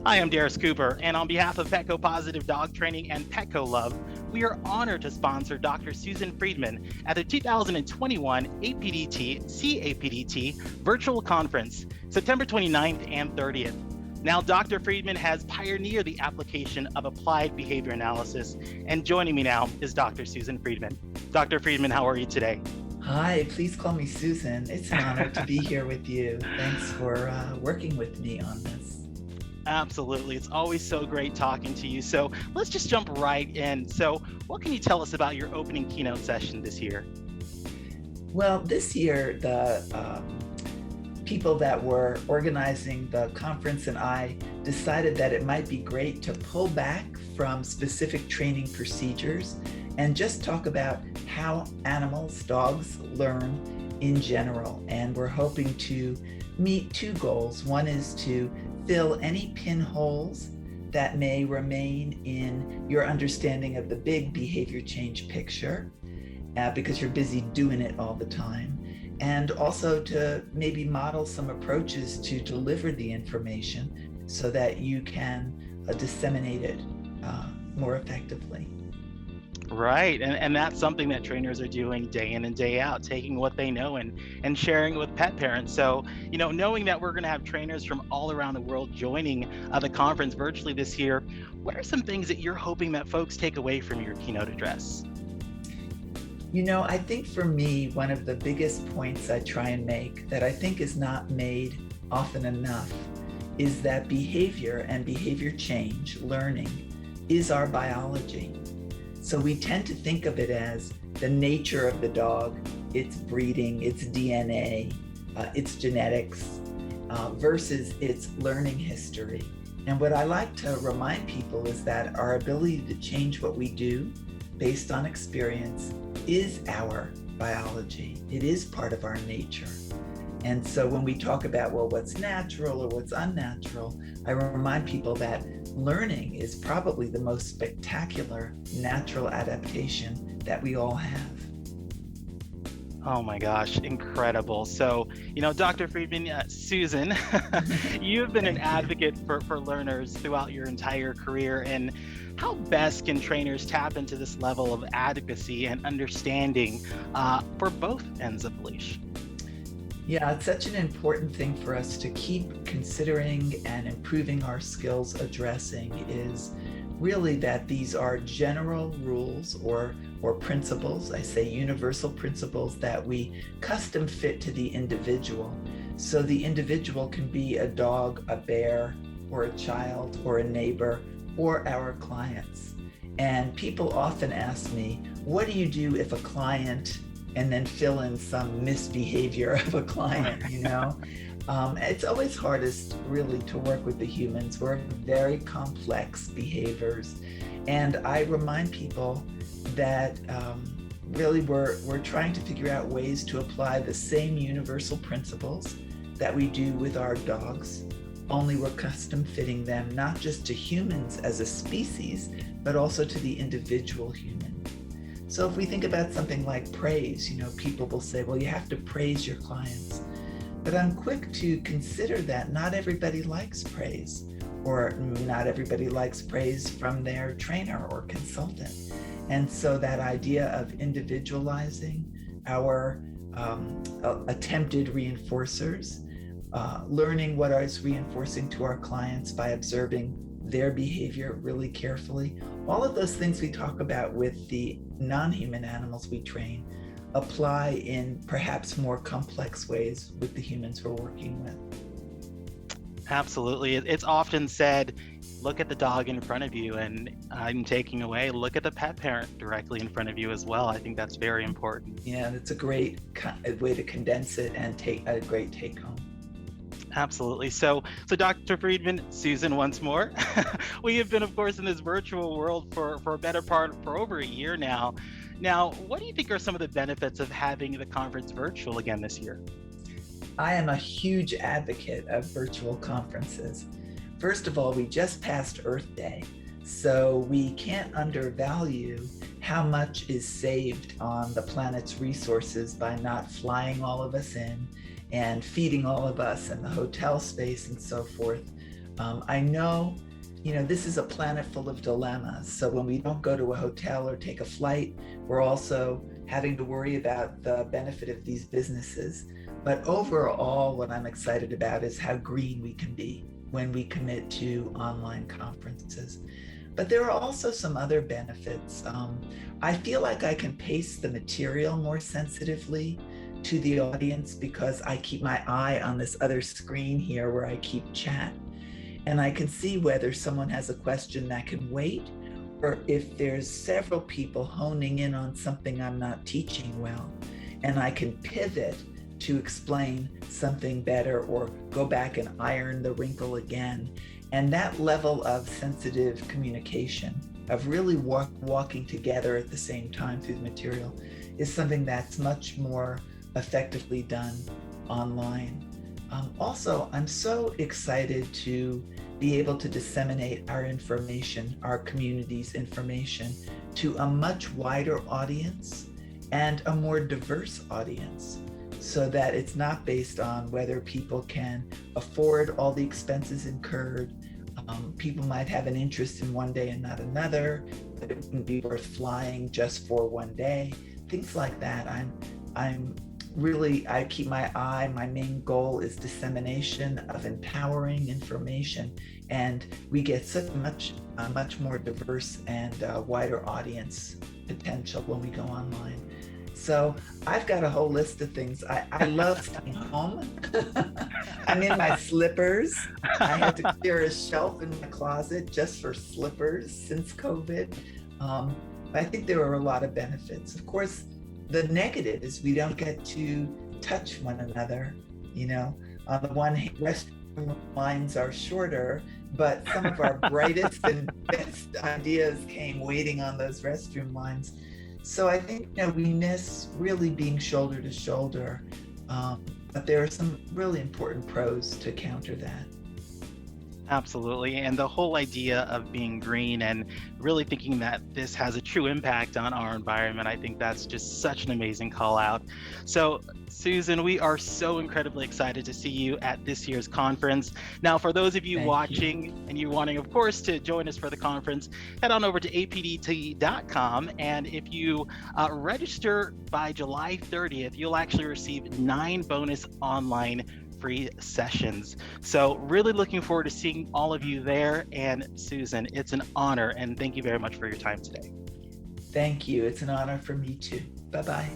Hi, I'm Darius Cooper, and on behalf of Petco Positive Dog Training and Petco Love, we are honored to sponsor Dr. Susan Friedman at the 2021 APDT CAPDT Virtual Conference, September 29th and 30th. Now, Dr. Friedman has pioneered the application of applied behavior analysis, and joining me now is Dr. Susan Friedman. Dr. Friedman, how are you today? Hi, please call me Susan. It's an honor to be here with you. Thanks for working with me on this. Absolutely. It's always so great talking to you. So let's just jump right in. So, what can you tell us about your opening keynote session this year? Well, this year, the people that were organizing the conference and I decided that it might be great to pull back from specific training procedures and just talk about how animals, dogs, learn in general. And we're hoping to meet two goals. One is to fill any pinholes that may remain in your understanding of the big behavior change picture, because you're busy doing it all the time. And also to maybe model some approaches to deliver the information so that you can disseminate it more effectively. Right. And that's something that trainers are doing day in and day out, taking what they know and sharing it with pet parents. So, knowing that we're going to have trainers from all around the world joining the conference virtually this year, what are some things that you're hoping that folks take away from your keynote address? I think for me, one of the biggest points I try and make that I think is not made often enough is that behavior and behavior change, learning, is our biology. So we tend to think of it as the nature of the dog, its breeding, its DNA, its genetics, versus its learning history. And what I like to remind people is that our ability to change what we do based on experience is our biology. It is part of our nature. And so when we talk about, what's natural or what's unnatural, I remind people that learning is probably the most spectacular natural adaptation that we all have. Oh my gosh, incredible. So, Dr. Friedman, Susan, you've been an advocate for learners throughout your entire career. And how best can trainers tap into this level of advocacy and understanding for both ends of the leash? Yeah, it's such an important thing for us to keep considering and improving our skills addressing is really that these are general rules or principles, I say universal principles that we custom fit to the individual. So the individual can be a dog, a bear, or a child, or a neighbor, or our clients. And people often ask me, what do you do if a client, and then fill in some misbehavior of a client, It's always hardest really to work with the humans. We're very complex behaviors. And I remind people that really we're trying to figure out ways to apply the same universal principles that we do with our dogs, only we're custom fitting them, not just to humans as a species, but also to the individual human. So if we think about something like praise, people will say, well, you have to praise your clients. But I'm quick to consider that not everybody likes praise, or not everybody likes praise from their trainer or consultant. And so that idea of individualizing our attempted reinforcers, learning what is reinforcing to our clients by observing their behavior really carefully. All of those things we talk about with the non-human animals we train apply in perhaps more complex ways with the humans we're working with. Absolutely. It's often said, look at the dog in front of you, and I'm taking away, look at the pet parent directly in front of you as well. I think that's very important. Yeah, that's a great way to condense it and take a great take home. Absolutely. So Dr. Friedman, Susan, once more, we have been, of course, in this virtual world for a better part for over a year now. Now, what do you think are some of the benefits of having the conference virtual again this year? I am a huge advocate of virtual conferences. First of all, we just passed Earth Day, so we can't undervalue how much is saved on the planet's resources by not flying all of us in and feeding all of us in the hotel space and so forth. I know, this is a planet full of dilemmas. So when we don't go to a hotel or take a flight, we're also having to worry about the benefit of these businesses. But overall, what I'm excited about is how green we can be when we commit to online conferences. But there are also some other benefits. I feel like I can pace the material more sensitively to the audience because I keep my eye on this other screen here where I keep chat. And I can see whether someone has a question that can wait, or if there's several people honing in on something I'm not teaching well, and I can pivot to explain something better or go back and iron the wrinkle again. And that level of sensitive communication, of really walking together at the same time through the material, is something that's much more effectively done online. Also, I'm so excited to be able to disseminate our information, our community's information, to a much wider audience and a more diverse audience, so that it's not based on whether people can afford all the expenses incurred. People might have an interest in one day and not another, but it wouldn't be worth flying just for one day. Things like that. I keep my eye. My main goal is dissemination of empowering information, and we get such a much more diverse and wider audience potential when we go online. So I've got a whole list of things. I love staying home. I'm in my slippers. I had to clear a shelf in my closet just for slippers since COVID. But I think there are a lot of benefits. Of course, the negative is we don't get to touch one another. On the one hand, restroom lines are shorter, but some of our brightest and best ideas came waiting on those restroom lines. So I think we miss really being shoulder to shoulder, but there are some really important pros to counter that. Absolutely. And the whole idea of being green and really thinking that this has a true impact on our environment, I think that's just such an amazing call out. So, Susan, we are so incredibly excited to see you at this year's conference. Now, for those of you watching and you wanting, of course, to join us for the conference, head on over to apdt.com. And if you register by July 30th, you'll actually receive 9 bonus online free sessions. So really looking forward to seeing all of you there. And Susan, it's an honor, and thank you very much for your time today. Thank you. It's an honor for me too. Bye-bye.